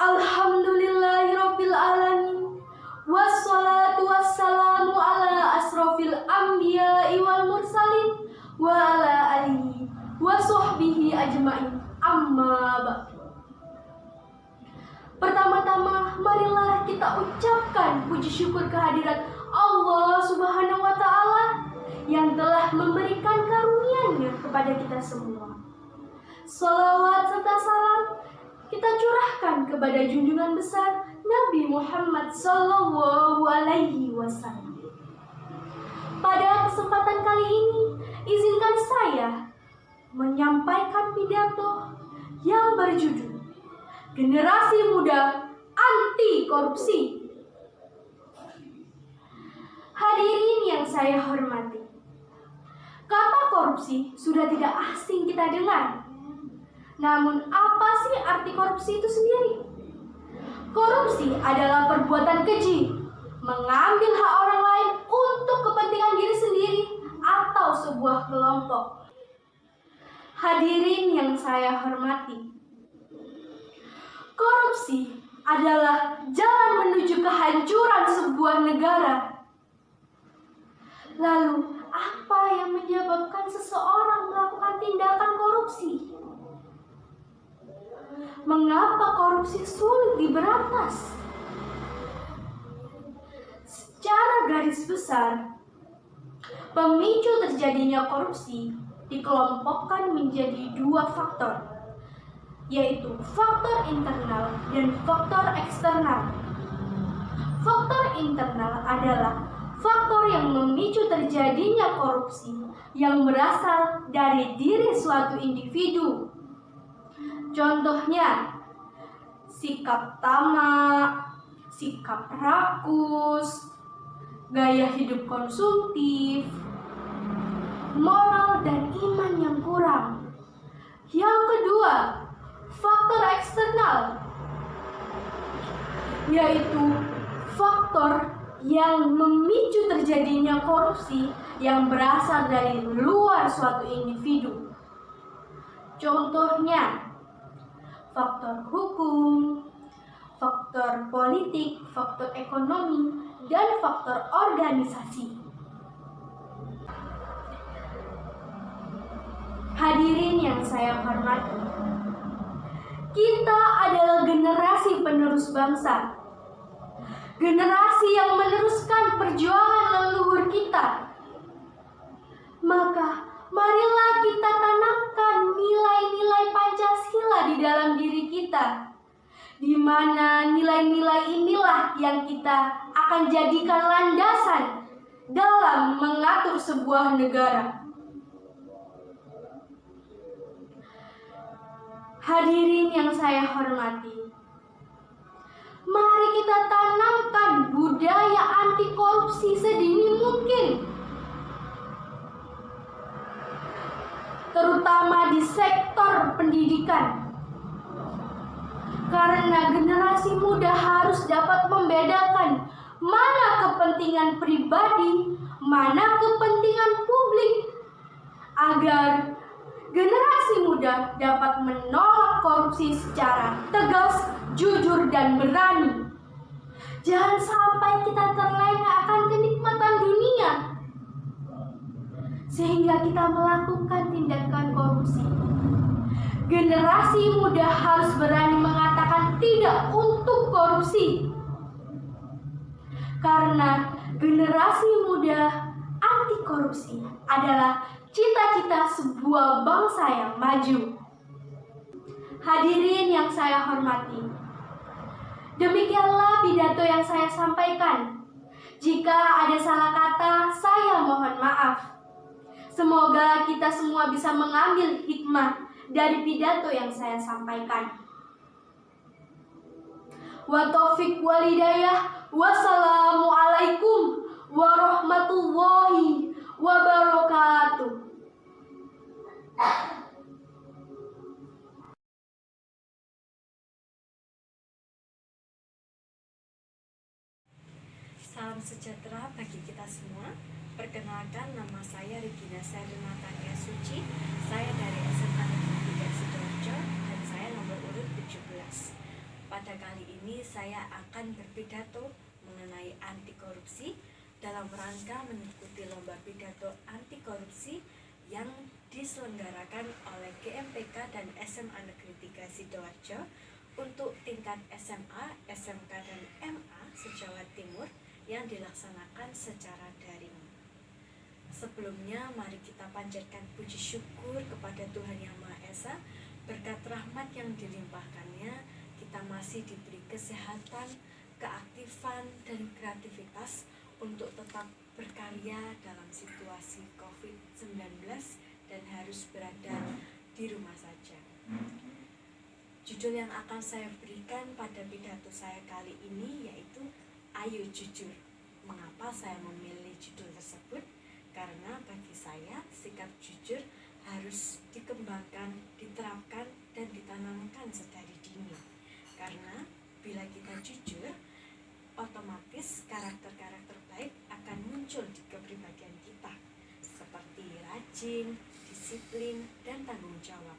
Alhamdulillahirabbil alamin. Wassalatu wassalamu ala asrofil anbiya'i wal mursalin wa ala alihi wa sahbihi ajma'in. Amma ba'du. Pertama-tama marilah kita ucapkan puji syukur kehadirat Allah Subhanahu wa taala yang telah memberikan karunia-Nya kepada kita semua. Salawat serta salam kita curahkan kepada junjungan besar Nabi Muhammad sallallahu alaihi wasallam. Pada kesempatan kali ini, izinkan saya menyampaikan pidato yang berjudul Generasi Muda Anti Korupsi. Hadirin yang saya hormati, kata korupsi sudah tidak asing kita dengar. Namun apa sih arti korupsi itu sendiri? Korupsi adalah perbuatan keji, mengambil hak orang lain untuk kepentingan diri sendiri atau sebuah kelompok. Hadirin yang saya hormati, korupsi adalah jalan menuju kehancuran sebuah negara. Lalu, apa yang menyebabkan seseorang melakukan tindakan korupsi? Mengapa korupsi sulit diberantas? Secara garis besar, pemicu terjadinya korupsi dikelompokkan menjadi dua faktor, yaitu faktor internal dan faktor eksternal. Faktor internal adalah faktor yang memicu terjadinya korupsi yang berasal dari diri suatu individu. Contohnya, sikap tamak, sikap rakus, gaya hidup konsumtif, moral dan iman yang kurang. Yang kedua, faktor eksternal, yaitu faktor yang memicu terjadinya korupsi yang berasal dari luar suatu individu. Contohnya, faktor hukum, faktor politik, faktor ekonomi, dan faktor organisasi. Hadirin yang saya hormati, kita adalah generasi penerus bangsa. Generasi yang meneruskan perjuangan leluhur kita. Maka, marilah kita tanamkan nilai-nilai Pancasila di dalam diri kita, di mana nilai-nilai inilah yang kita akan jadikan landasan dalam mengatur sebuah negara. Hadirin yang saya hormati, mari kita tanamkan budaya anti korupsi sedini mungkin, terutama di sektor pendidikan. Karena generasi muda harus dapat membedakan mana kepentingan pribadi, mana kepentingan publik, agar generasi muda dapat menolak korupsi secara tegas, jujur, dan berani. Jangan sampai kita terlena akan kenikmatan dunia sehingga kita melakukan tindakan korupsi. Generasi muda harus berani mengatakan tidak untuk korupsi. Karena generasi muda anti korupsi adalah cita-cita sebuah bangsa yang maju. Hadirin yang saya hormati, demikianlah pidato yang saya sampaikan. Jika ada salah kata, saya mohon maaf. Semoga kita semua bisa mengambil hikmah dari pidato yang saya sampaikan. Wa taufiq wal hidayah. Wassalamualaikum warahmatullahi wabarakatuh. Salam sejahtera bagi kita semua. Perkenalkan, nama saya Regina Natania Suci. Saya dari SMA Negeri 3 Sidoarjo dan saya nomor urut 17. Pada pada kali ini saya akan berpidato mengenai anti korupsi dalam rangka mengikuti lomba pidato anti korupsi yang diselenggarakan oleh GMPK dan SMA Negeri 3 Sidoarjo untuk tingkat SMA, SMK, dan MA se-Jawa Timur yang dilaksanakan secara daring. Sebelumnya, mari kita panjatkan puji syukur kepada Tuhan Yang Maha Esa. Berkat rahmat yang dilimpahkannya, kita masih diberi kesehatan, keaktifan, dan kreativitas untuk tetap berkarya dalam situasi COVID-19 dan harus berada di rumah saja. Judul yang akan saya berikan pada pidato saya kali ini yaitu Ayo Jujur. Mengapa saya memilih judul tersebut? Karena bagi saya sikap jujur harus dikembangkan, diterapkan, dan ditanamkan sedari dini. Karena bila kita jujur, otomatis karakter-karakter baik akan muncul di kepribadian kita, seperti rajin, disiplin, dan tanggung jawab.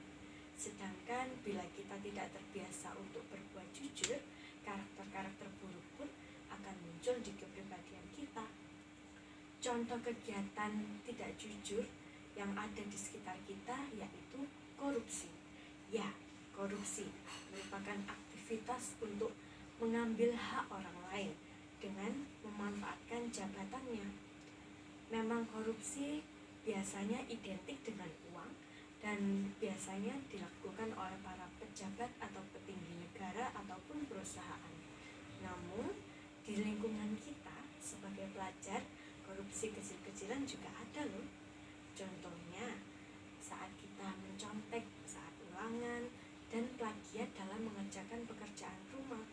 Sedangkan bila kita tidak terbiasa untuk berbuat jujur, karakter-karakter buruk pun akan muncul di kepribadian kita. Contoh kegiatan tidak jujur yang ada di sekitar kita yaitu korupsi. Ya, korupsi merupakan aktivitas untuk mengambil hak orang lain dengan memanfaatkan jabatannya. Memang korupsi biasanya identik dengan uang dan biasanya dilakukan oleh para pejabat atau petinggi negara ataupun perusahaan. Namun, di lingkungan kita sebagai pelajar, korupsi kecil-kecilan juga ada loh. Contohnya, saat kita mencontek saat ulangan dan plagiat dalam mengerjakan pekerjaan rumah.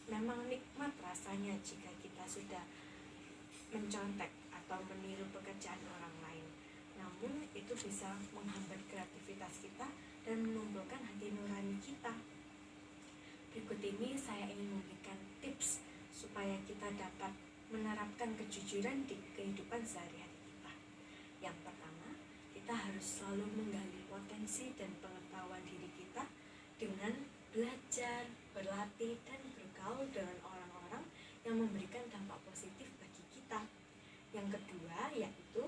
Memang nikmat rasanya jika kita sudah mencontek atau meniru pekerjaan orang lain. Namun itu bisa menghambat kreativitas kita dan menumbuhkan hati nurani kita. Berikut ini saya ingin memberikan tips supaya kita dapat menerapkan kejujuran di kehidupan sehari-hari kita. Yang pertama, kita harus selalu menggali potensi dan pengetahuan diri kita dengan belajar, berlatih, dan bergaul dengan orang-orang yang memberikan dampak positif bagi kita. Yang kedua, yaitu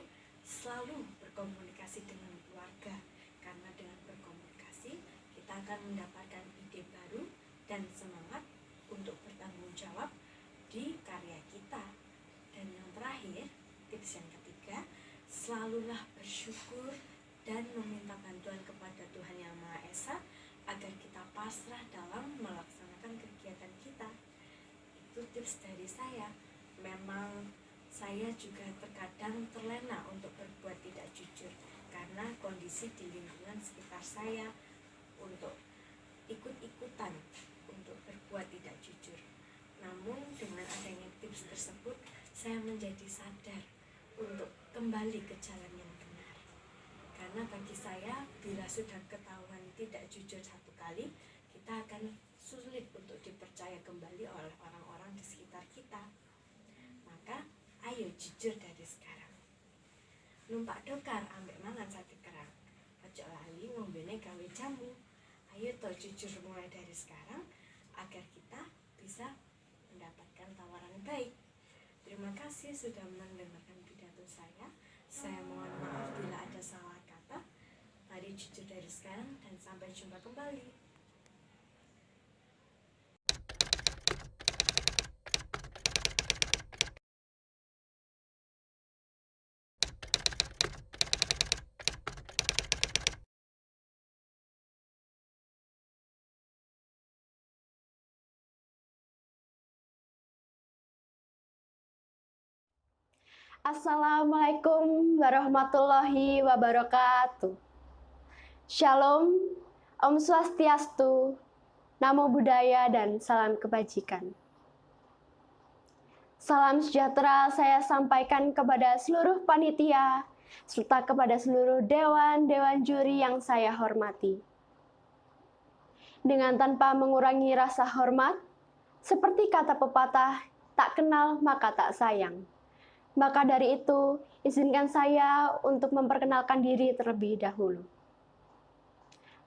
selalu berkomunikasi dengan keluarga, karena dengan berkomunikasi kita akan mendapatkan ide baru dan semangat untuk bertanggung jawab di karya kita. Dan yang terakhir, tips yang ketiga, selalulah bersyukur dan meminta bantuan kepada Tuhan Yang Maha Esa agar kita pasrah dalam melaksanakan kegiatan kita. Itu tips dari saya. Memang saya juga terkadang terlena untuk berbuat tidak jujur karena kondisi di lingkungan sekitar saya untuk ikut-ikutan untuk berbuat tidak jujur. Namun dengan adanya tips tersebut, saya menjadi sadar untuk kembali ke jalan yang benar. Karena bagi saya, bila sudah ketahuan tidak jujur satu kali, kita akan sulit untuk dipercaya kembali oleh orang-orang di sekitar kita. Maka, ayo jujur dari sekarang. Numpak dokar ambek mangan sate kerang. Ojo lali ngombene gawe jamu. Ayo toh jujur mulai dari sekarang agar kita bisa mendapatkan tawaran baik. Terima kasih sudah mendengarkan pidato saya. Saya mohon maaf bila ada salah kata. Mari jujur dari sekarang dan sampai jumpa kembali. Assalamualaikum warahmatullahi wabarakatuh. Shalom, Om Swastiastu, Namo Buddhaya, dan salam kebajikan. Salam sejahtera saya sampaikan kepada seluruh panitia, serta kepada seluruh dewan juri yang saya hormati. Dengan tanpa mengurangi rasa hormat, seperti kata pepatah, tak kenal maka tak sayang. Maka dari itu, izinkan saya untuk memperkenalkan diri terlebih dahulu.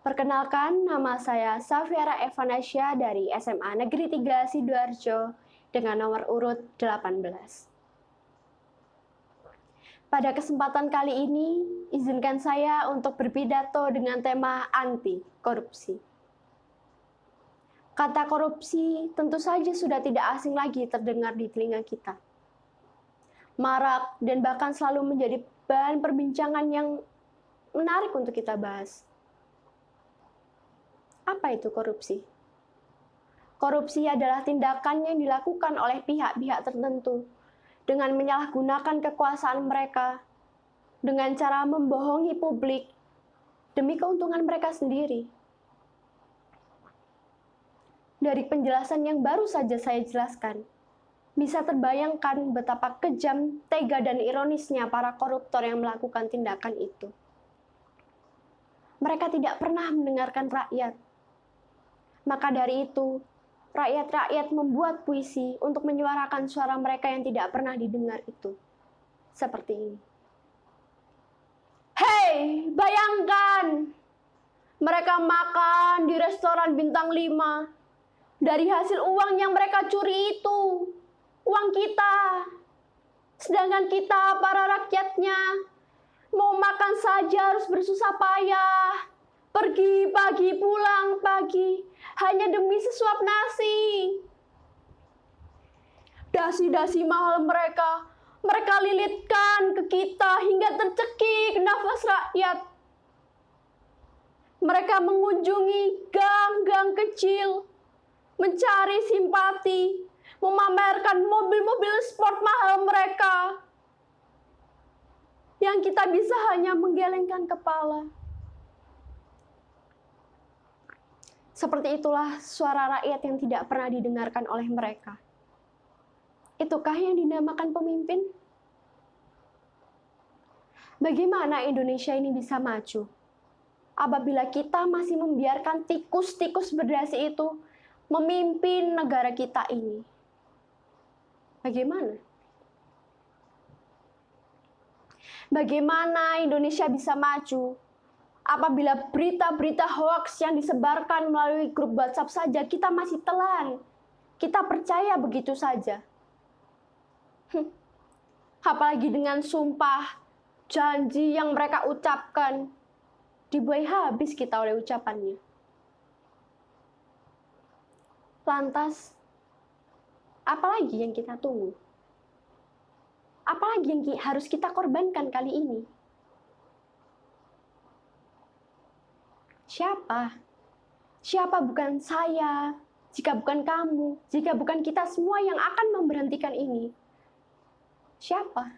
Perkenalkan, nama saya Safiara Evanasya dari SMA Negeri 3 Sidoarjo dengan nomor urut 18. Pada kesempatan kali ini, izinkan saya untuk berpidato dengan tema anti korupsi. Kata korupsi tentu saja sudah tidak asing lagi terdengar di telinga kita. Marak dan bahkan selalu menjadi bahan perbincangan yang menarik untuk kita bahas. Apa itu korupsi? Korupsi adalah tindakan yang dilakukan oleh pihak-pihak tertentu dengan menyalahgunakan kekuasaan mereka dengan cara membohongi publik demi keuntungan mereka sendiri. Dari penjelasan yang baru saja saya jelaskan, bisa terbayangkan betapa kejam, tega, dan ironisnya para koruptor yang melakukan tindakan itu. Mereka tidak pernah mendengarkan rakyat. Maka dari itu, rakyat-rakyat membuat puisi untuk menyuarakan suara mereka yang tidak pernah didengar itu. Seperti ini. Hei, bayangkan! Mereka makan di restoran bintang 5. Dari hasil uang yang mereka curi itu, uang kita. Sedangkan kita, para rakyatnya, mau makan saja harus bersusah payah. Pergi pagi, pulang pagi, hanya demi sesuap nasi. Dasi-dasi mahal mereka lilitkan ke kita hingga tercekik nafas rakyat. Mereka mengunjungi gang-gang kecil, mencari simpati, memamerkan mobil-mobil sport mahal mereka. Yang kita bisa hanya menggelengkan kepala. Seperti itulah suara rakyat yang tidak pernah didengarkan oleh mereka. Itukah yang dinamakan pemimpin? Bagaimana Indonesia ini bisa maju apabila kita masih membiarkan tikus-tikus berdasi itu memimpin negara kita ini? Bagaimana? Bagaimana Indonesia bisa maju apabila berita-berita hoaks yang disebarkan melalui grup WhatsApp saja kita masih telan? Kita percaya begitu saja. Apalagi dengan sumpah, janji yang mereka ucapkan, dibuai habis kita oleh ucapannya. Lantas, apalagi yang kita tunggu? Apalagi yang harus kita korbankan kali ini? Siapa? Siapa bukan saya, jika bukan kamu, jika bukan kita semua yang akan memberhentikan ini? Siapa?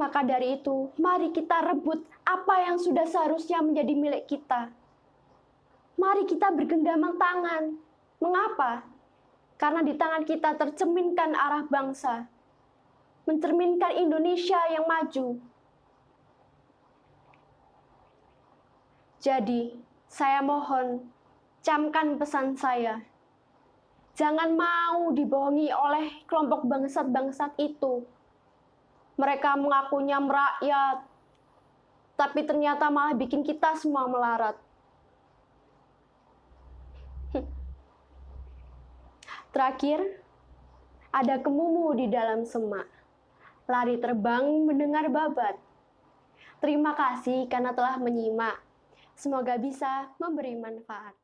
Maka dari itu, mari kita rebut apa yang sudah seharusnya menjadi milik kita. Mari kita bergenggaman tangan. Mengapa? Karena di tangan kita tercerminkan arah bangsa, mencerminkan Indonesia yang maju. Jadi, saya mohon, camkan pesan saya. Jangan mau dibohongi oleh kelompok bangsat-bangsat itu. Mereka mengakunya merakyat, tapi ternyata malah bikin kita semua melarat. Terakhir, ada kemumu di dalam semak, lari terbang mendengar babat. Terima kasih karena telah menyimak. Semoga bisa memberi manfaat.